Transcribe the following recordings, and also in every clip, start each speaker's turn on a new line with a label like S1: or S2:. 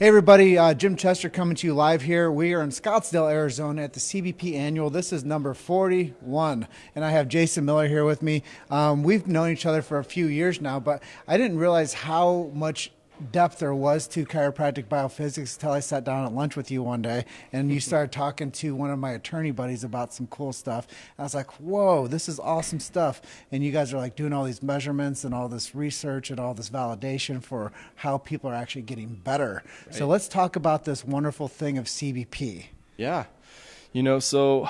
S1: Hey everybody, Jim Chester coming to you live here. We are in Scottsdale, Arizona at the CBP Annual. This is number 41, and I have Jason Miller here with me. We've known each other for a few years now, but I didn't realize how much depth there was to chiropractic biophysics until I sat down at lunch with you one day and you started talking to one of my attorney buddies about some cool stuff. I was like, whoa, this is awesome stuff. And you guys are like doing all these measurements and all this research and all this validation for how people are actually getting better. Right. So let's talk about this wonderful thing of CBP.
S2: Yeah. So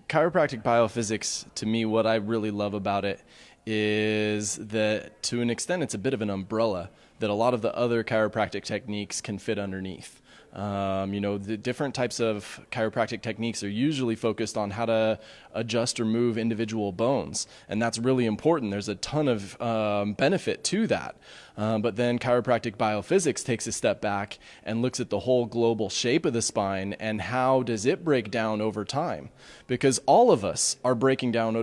S2: chiropractic biophysics, to me, what I really love about it is that to an extent it's a bit of an umbrella that a lot of the other chiropractic techniques can fit underneath. The different types of chiropractic techniques are usually focused on how to adjust or move individual bones, and that's really important. There's a ton of benefit to that. But then chiropractic biophysics takes a step back and looks at the whole global shape of the spine and how does it break down over time. Because all of us are breaking down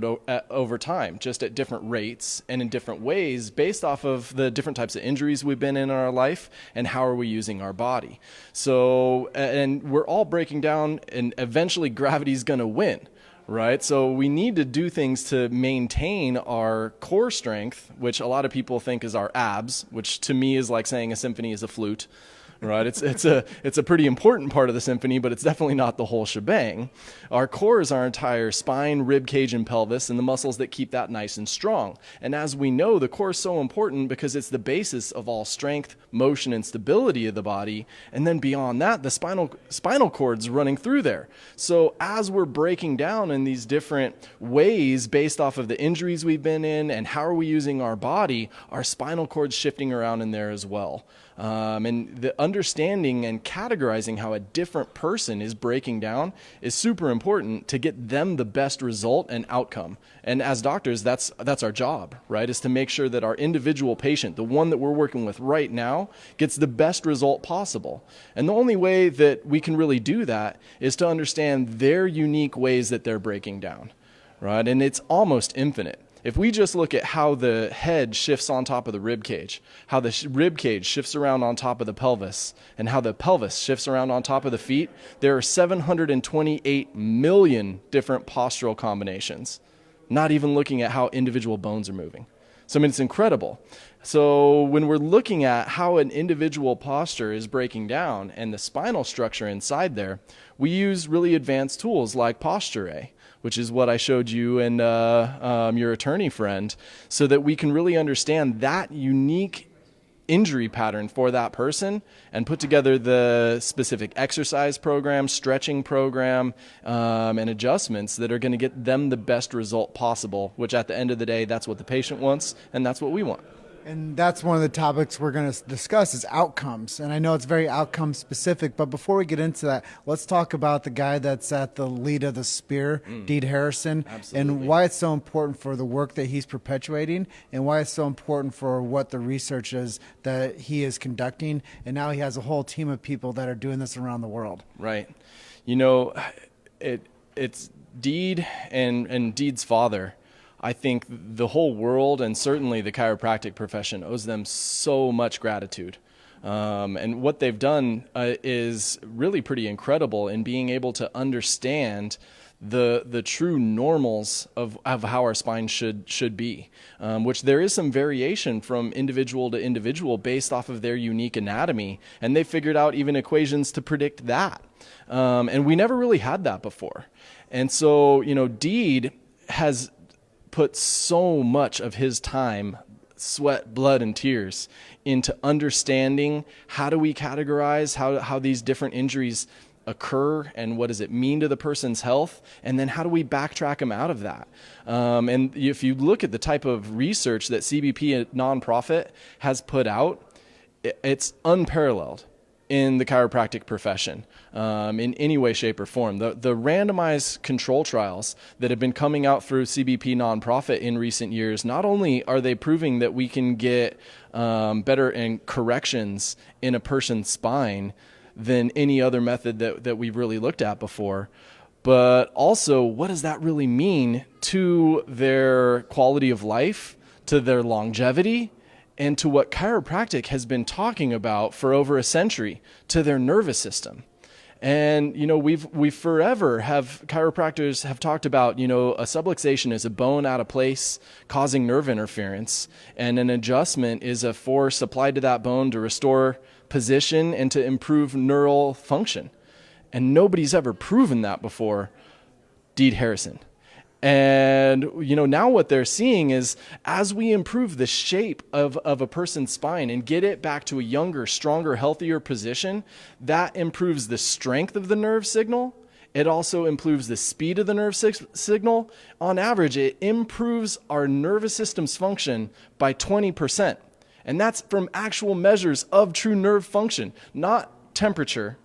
S2: over time, just at different rates and in different ways based off of the different types of injuries we've been in our life and how are we using our body. So, and we're all breaking down, and eventually gravity's going to win. Right. So we need to do things to maintain our core strength, which a lot of people think is our abs, which to me is like saying a symphony is a flute. Right. It's a pretty important part of the symphony, but it's definitely not the whole shebang. Our core is our entire spine, rib cage, and pelvis, and the muscles that keep that nice and strong. And as we know, the core is so important because it's the basis of all strength, motion, and stability of the body. And then beyond that, the spinal cord's running through there. So as we're breaking down in these different ways based off of the injuries we've been in and how are we using our body, our spinal cord's shifting around in there as well. And the understanding and categorizing how a different person is breaking down is super important to get them the best result and outcome. And as doctors, that's our job, right? Is to make sure that our individual patient, the one that we're working with right now, gets the best result possible. And the only way that we can really do that is to understand their unique ways that they're breaking down, right? And it's almost infinite. If we just look at how the head shifts on top of the rib cage, how the rib cage shifts around on top of the pelvis, and how the pelvis shifts around on top of the feet, there are 728 million different postural combinations, not even looking at how individual bones are moving. So, it's incredible. So when we're looking at how an individual posture is breaking down and the spinal structure inside there, we use really advanced tools like Posture A, which is what I showed you and your attorney friend, so that we can really understand that unique injury pattern for that person and put together the specific exercise program, stretching program, and adjustments that are going to get them the best result possible, which at the end of the day, that's what the patient wants and that's what we want.
S1: And that's one of the topics we're going to discuss is outcomes. And I know it's very outcome specific, but before we get into that, let's talk about the guy that's at the lead of the spear, Deed Harrison,
S2: Absolutely.
S1: And why it's so important for the work that he's perpetuating and why it's so important for what the research is that he is conducting. And now he has a whole team of people that are doing this around the world.
S2: Right. It's Deed and Deed's father. I think the whole world and certainly the chiropractic profession owes them so much gratitude. And what they've done is really pretty incredible in being able to understand the true normals of how our spine should be, which there is some variation from individual to individual based off of their unique anatomy. And they figured out even equations to predict that. And we never really had that before. And so, Deed has put so much of his time, sweat, blood, and tears into understanding how do we categorize how these different injuries occur and what does it mean to the person's health, and then how do we backtrack them out of that. And if you look at the type of research that CBP, a nonprofit, has put out, it's unparalleled in the chiropractic profession, in any way, shape, or form. The randomized control trials that have been coming out through CBP nonprofit in recent years, not only are they proving that we can get better in corrections in a person's spine than any other method that we've really looked at before, but also what does that really mean to their quality of life, to their longevity, and to what chiropractic has been talking about for over a century, to their nervous system. And, we forever have, chiropractors have talked about, a subluxation is a bone out of place causing nerve interference, and an adjustment is a force applied to that bone to restore position and to improve neural function. And nobody's ever proven that before. Deed Harrison. And, now what they're seeing is as we improve the shape of a person's spine and get it back to a younger, stronger, healthier position, that improves the strength of the nerve signal. It also improves the speed of the nerve signal. On average, it improves our nervous system's function by 20%. And that's from actual measures of true nerve function, not temperature,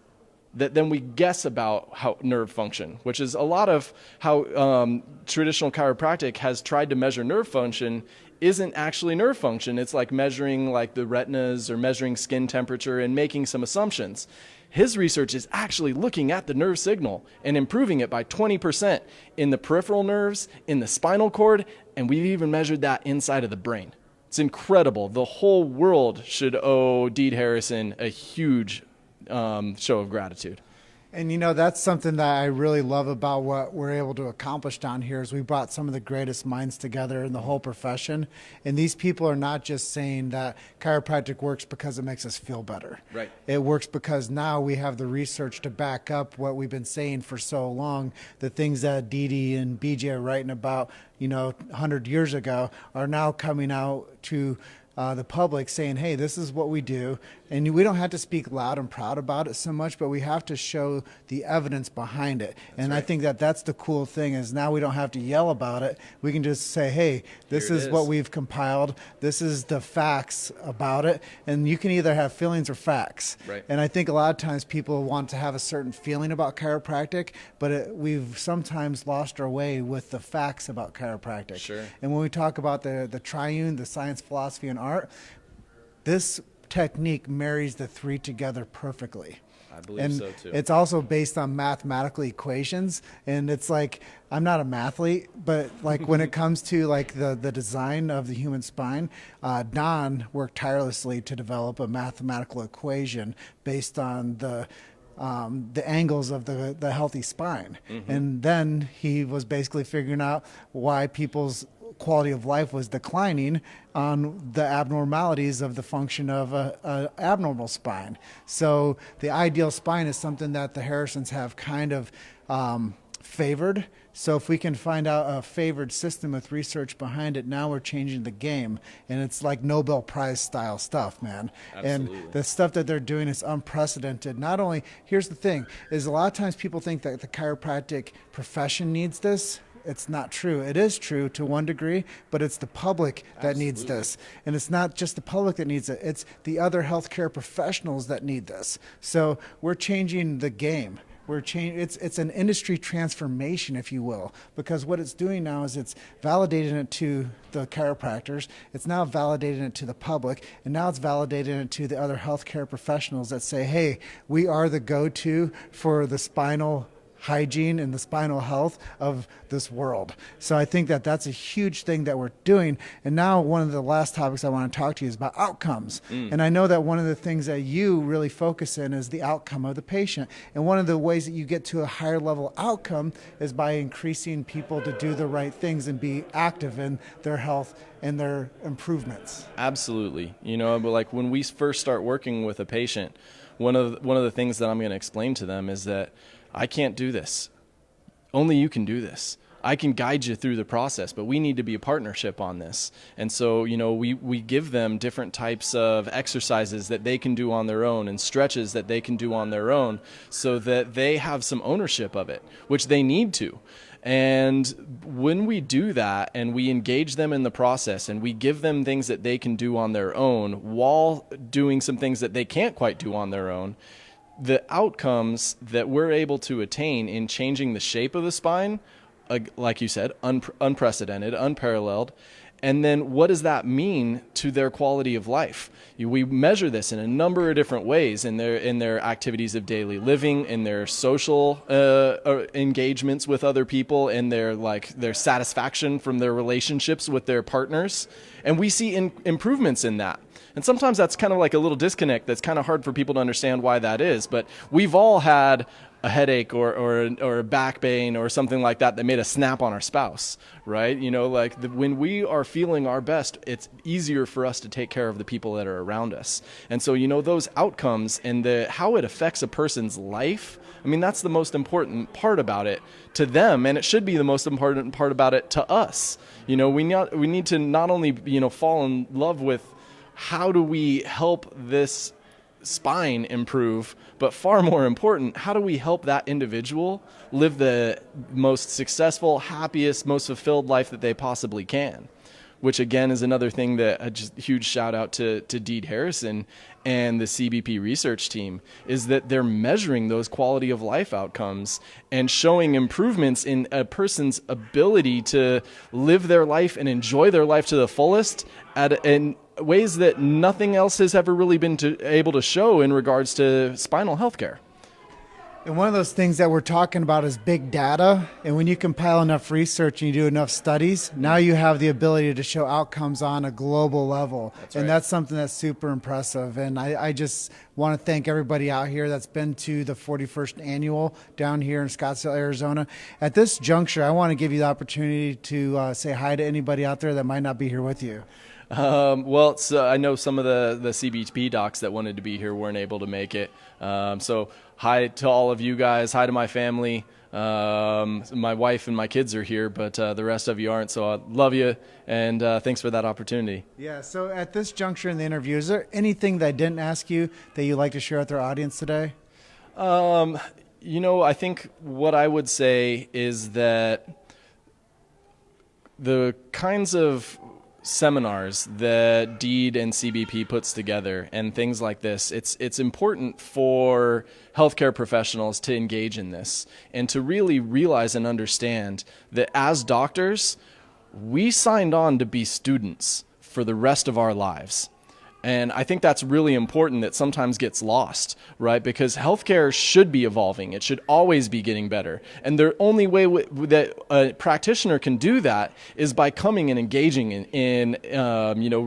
S2: that then we guess about how nerve function, which is a lot of how traditional chiropractic has tried to measure nerve function isn't actually nerve function. It's like measuring like the retinas or measuring skin temperature and making some assumptions. His research is actually looking at the nerve signal and improving it by 20% in the peripheral nerves, in the spinal cord, and we've even measured that inside of the brain. It's incredible. The whole world should owe Deed Harrison a huge show of gratitude.
S1: And that's something that I really love about what we're able to accomplish down here is we brought some of the greatest minds together in the whole profession. And these people are not just saying that chiropractic works because it makes us feel better.
S2: Right.
S1: It works because now we have the research to back up what we've been saying for so long. The things that Didi and BJ are writing about, 100 years ago are now coming out to the public saying, hey, this is what we do. And we don't have to speak loud and proud about it so much, but we have to show the evidence behind it. And right. I think that that's the cool thing is now we don't have to yell about it. We can just say, hey, this is what we've compiled. This is the facts about it. And you can either have feelings or facts.
S2: Right.
S1: And I think a lot of times people want to have a certain feeling about chiropractic, but we've sometimes lost our way with the facts about chiropractic.
S2: Sure.
S1: And when we talk about the triune, the science, philosophy, and art, this technique marries the three together perfectly.
S2: I believe
S1: and
S2: so too.
S1: It's also based on mathematical equations, and it's like I'm not a mathlete, but like when it comes to like the design of the human spine, Don worked tirelessly to develop a mathematical equation based on the angles of the healthy spine. Mm-hmm. And then he was basically figuring out why people's quality of life was declining on the abnormalities of the function of a abnormal spine. So the ideal spine is something that the Harrisons have kind of favored. So if we can find out a favored system with research behind it, now we're changing the game. And it's like Nobel Prize style stuff, man.
S2: Absolutely.
S1: And the stuff that they're doing is unprecedented. Not only, here's the thing, is a lot of times people think that the chiropractic profession needs this. It's not true. It is true to one degree, but it's the public that needs this. And it's not just the public that needs it. It's the other healthcare professionals that need this. So we're changing the game. It's an industry transformation, if you will, because what it's doing now is it's validating it to the chiropractors. It's now validating it to the public, and now it's validating it to the other healthcare professionals that say, hey, we are the go-to for the spinal hygiene and the spinal health of this world. So I think that that's a huge thing that we're doing. And now one of the last topics I want to talk to you is about outcomes. And I know that one of the things that you really focus in is the outcome of the patient. And one of the ways that you get to a higher level outcome is by increasing people to do the right things and be active in their health and their improvements.
S2: Absolutely. But like when we first start working with a patient, one of the things that I'm going to explain to them is that I can't do this. Only you can do this. I can guide you through the process, but we need to be a partnership on this. And so, we give them different types of exercises that they can do on their own and stretches that they can do on their own so that they have some ownership of it, which they need to. And when we do that and we engage them in the process and we give them things that they can do on their own while doing some things that they can't quite do on their own, the outcomes that we're able to attain in changing the shape of the spine, like you said, unprecedented, unparalleled. And then what does that mean to their quality of life? We measure this in a number of different ways in their activities of daily living, in their social engagements with other people, in their satisfaction from their relationships with their partners. And we see improvements in that. And sometimes that's kind of like a little disconnect that's kind of hard for people to understand why that is. But we've all had a headache or a back pain or something like that made a snap on our spouse, right? When we are feeling our best, it's easier for us to take care of the people that are around us. And so, those outcomes and how it affects a person's life, I mean, that's the most important part about it to them, and it should be the most important part about it to us. We need to not only, fall in love with how do we help this spine improve, but far more important, how do we help that individual live the most successful, happiest, most fulfilled life that they possibly can? Which again is another thing that just huge shout out to Deed Harrison and the CBP research team, is that they're measuring those quality of life outcomes and showing improvements in a person's ability to live their life and enjoy their life to the fullest in ways that nothing else has ever really been able to show in regards to spinal health care.
S1: And one of those things that we're talking about is big data. And when you compile enough research and you do enough studies, now you have the ability to show outcomes on a global level.
S2: That's right.
S1: And that's something that's super impressive. And I just want to thank everybody out here that's been to the 41st annual down here in Scottsdale, Arizona. At this juncture, I want to give you the opportunity to say hi to anybody out there that might not be here with you.
S2: So I know some of the CBP docs that wanted to be here weren't able to make it. So hi to all of you guys. Hi to my family. My wife and my kids are here, but the rest of you aren't. So I love you, and thanks for that opportunity.
S1: Yeah, so at this juncture in the interview, is there anything that I didn't ask you that you'd like to share with our audience today?
S2: I think what I would say is that the kinds of seminars that Deed and CBP puts together and things like this, it's important for healthcare professionals to engage in this and to really realize and understand that as doctors, we signed on to be students for the rest of our lives. And I think that's really important that sometimes gets lost, right? Because healthcare should be evolving. It should always be getting better. And the only way that a practitioner can do that is by coming and engaging in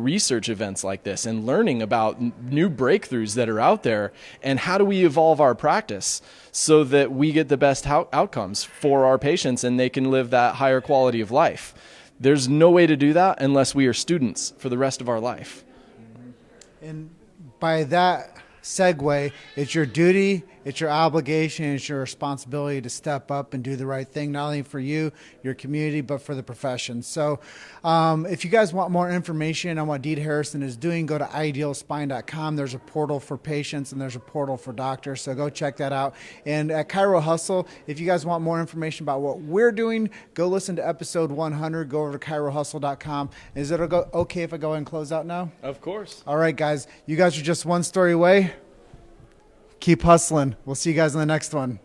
S2: research events like this and learning about new breakthroughs that are out there and how do we evolve our practice so that we get the best outcomes for our patients and they can live that higher quality of life. There's no way to do that unless we are students for the rest of our life.
S1: And by that segue, it's your duty, it's your obligation, it's your responsibility to step up and do the right thing, not only for you, your community, but for the profession. So if you guys want more information on what Deed Harrison is doing, go to idealspine.com. There's a portal for patients and there's a portal for doctors. So go check that out. And at Chiro Hustle, if you guys want more information about what we're doing, go listen to episode 100. Go over to chirohustle.com. Is it okay if I go ahead and close out now?
S2: Of course.
S1: All right, guys. You guys are just one story away. Keep hustling. We'll see you guys in the next one.